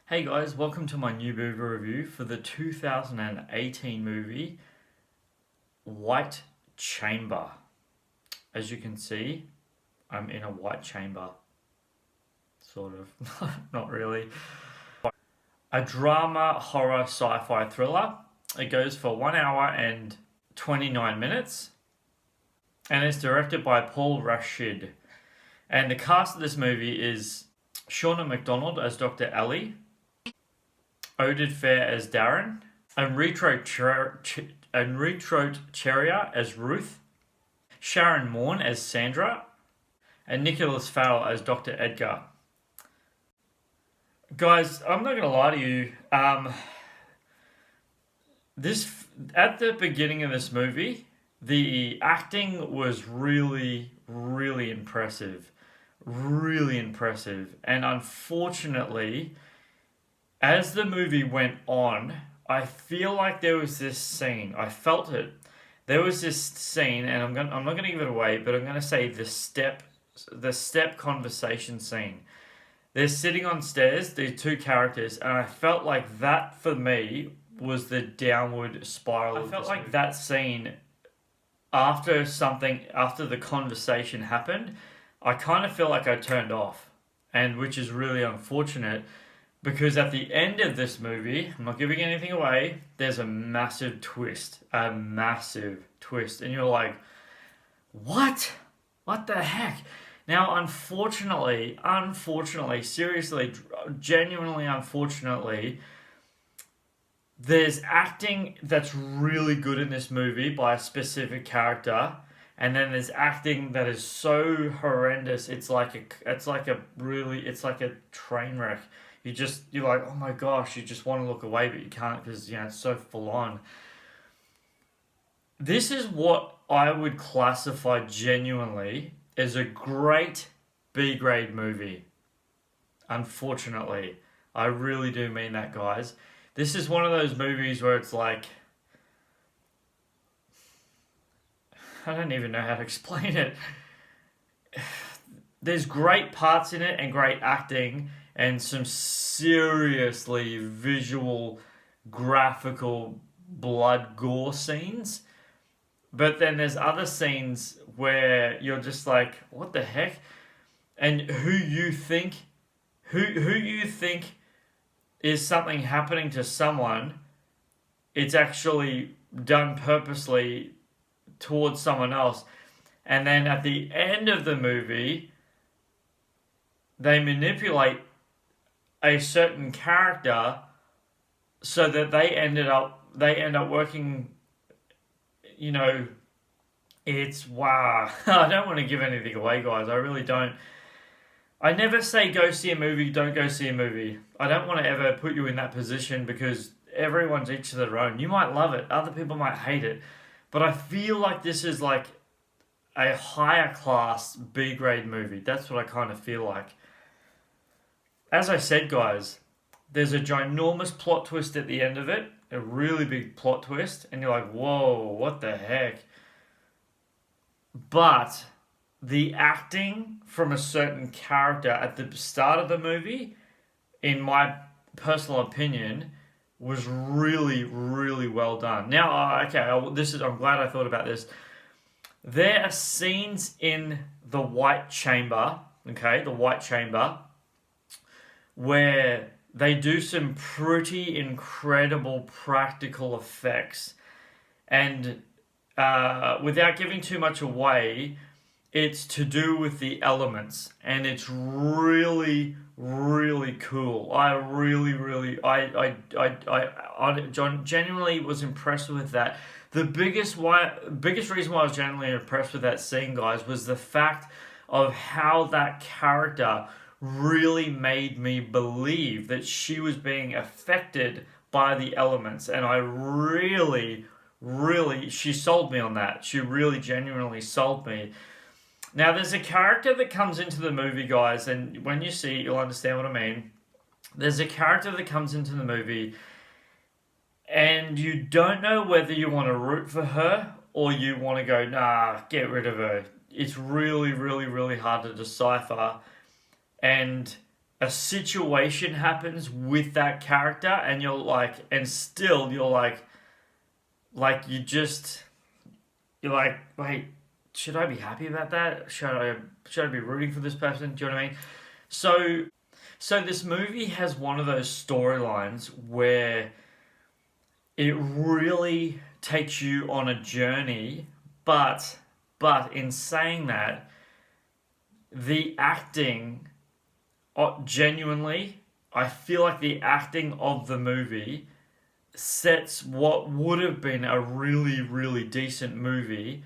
Hey guys, welcome to my new movie review for the 2018 movie White Chamber. As you can see, I'm in a white chamber. Sort of. Not really. A drama, horror, sci-fi thriller. It goes for 1 hour and 29 minutes. And it's directed by Paul Rashid. And the cast of this movie is Shauna McDonald as Dr. Ellie, Oded Fair as Darren, Enrico Cheria as Ruth, Sharon Morn as Sandra, and Nicholas Farrell as Dr. Edgar. Guys, I'm not gonna lie to you. This at the beginning of this movie, the acting was really impressive, and unfortunately, as the movie went on, I feel like there was this scene. I felt it. There was this scene, and I'm not gonna give it away, but I'm gonna say the step conversation scene. They're sitting on stairs, these two characters, and I felt like that for me was the downward spiral. I felt like that scene after the conversation happened, I kind of feel like I turned off, and which is really unfortunate. Because at the end of this movie, I'm not giving anything away, there's a massive twist. And you're like, what? What the heck? Now, unfortunately, seriously, genuinely unfortunately, there's acting that's really good in this movie by a specific character. And then there's acting that is so horrendous. It's like a train wreck. You're like, oh my gosh, you just want to look away, but you can't because, it's so full on. This is what I would classify genuinely as a great B grade movie. Unfortunately, I really do mean that, guys. This is one of those movies where it's like, I don't even know how to explain it. There's great parts in it and great acting and some seriously visual, graphical, blood gore scenes. But then there's other scenes where you're just like, what the heck? And who you think is something happening to someone, it's actually done purposely towards someone else. And then at the end of the movie, they manipulate a certain character so that they end up working, it's wow. I don't want to give anything away, guys. I really don't. I never say go see a movie, don't go see a movie. I don't want to ever put you in that position because everyone's each to their own. You might love it, other people might hate it. But I feel like this is like a higher class B grade movie. That's what I kind of feel like. As I said, guys, there's a ginormous plot twist at the end of it, a really big plot twist, and you're like, whoa, what the heck? But the acting from a certain character at the start of the movie, in my personal opinion, was really well done. Now, I'm glad I thought about this. There are scenes in the White Chamber, where they do some pretty incredible practical effects. And without giving too much away, it's to do with the elements. And it's really cool. Genuinely was impressed with that. The biggest reason why I was genuinely impressed with that scene, guys, was the fact of how that character really made me believe that she was being affected by the elements. And I really, she sold me on that. She really genuinely sold me. Now, there's a character that comes into the movie, guys, and when you see it, you'll understand what I mean. There's a character that comes into the movie, and you don't know whether you want to root for her or you want to go, nah, get rid of her. It's really hard to decipher. And a situation happens with that character, and you're like, and still you're like you're like, wait, should I be happy about that? Should I be rooting for this person? Do you know what I mean? So so this movie has one of those storylines where it really takes you on a journey, but in saying that, the acting, genuinely, I feel like the acting of the movie sets what would have been a really, really decent movie.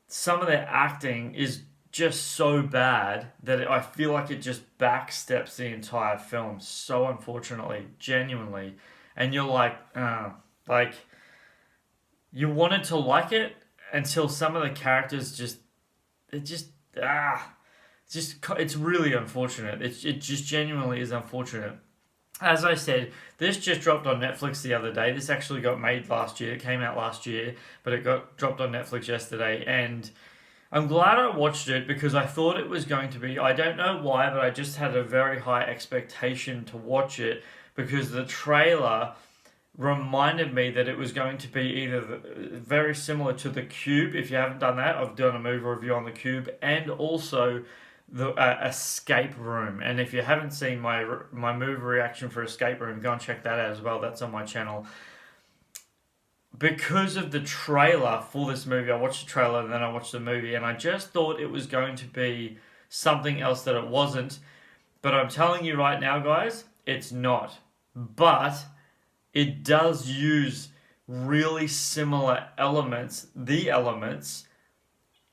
Some of their acting is just so bad that I feel like it just backsteps the entire film. So unfortunately, genuinely, and you're like you wanted to like it until some of the characters just it just ah it's really unfortunate. It just genuinely is unfortunate. As I said, this just dropped on Netflix the other day. This actually got made last year. It came out last year, but it got dropped on Netflix yesterday. And I'm glad I watched it because I thought it was going to be. I don't know why, but I just had a very high expectation to watch it because the trailer reminded me that it was going to be either very similar to The Cube. If you haven't done that, I've done a movie review on The Cube, and also the Escape Room. And if you haven't seen my movie reaction for Escape Room, go and check that out as well. That's on my channel. Because of the trailer for this movie, I watched the trailer and then I watched the movie, and I just thought it was going to be something else that it wasn't. But I'm telling you right now, guys, it's not. But it does use really similar elements, the elements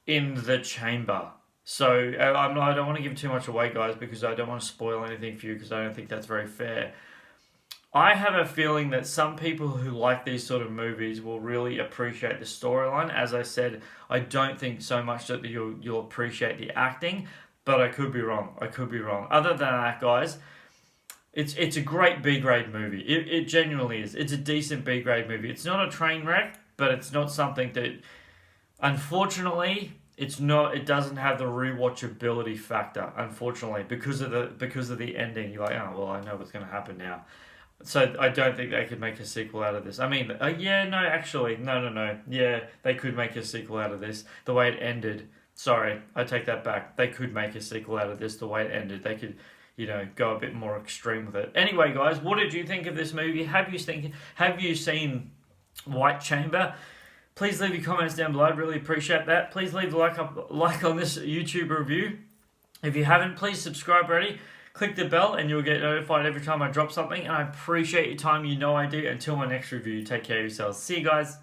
in the chamber. So I don't want to give too much away, guys, because I don't want to spoil anything for you because I don't think that's very fair. I have a feeling that some people who like these sort of movies will really appreciate the storyline. As I said, I don't think so much that you'll appreciate the acting, but I could be wrong. I could be wrong. Other than that, guys, it's a great B grade movie. It genuinely is. It's a decent B grade movie. It's not a train wreck, but it's not something that, unfortunately, it's not. It doesn't have the rewatchability factor. Unfortunately, because of the ending, you're like, oh well, I know what's going to happen now. So I don't think they could make a sequel out of this. I mean, yeah, no, actually, no. Yeah, they could make a sequel out of this. The way it ended. Sorry, I take that back. They could make a sequel out of this. The way it ended, they could, go a bit more extreme with it. Anyway, guys, what did you think of this movie? Have you seen White Chamber? Please leave your comments down below. I'd really appreciate that. Please leave a like on this YouTube review. If you haven't, please subscribe already. Click the bell and you'll get notified every time I drop something. And I appreciate your time. You know I do. Until my next review, take care of yourselves. See you guys.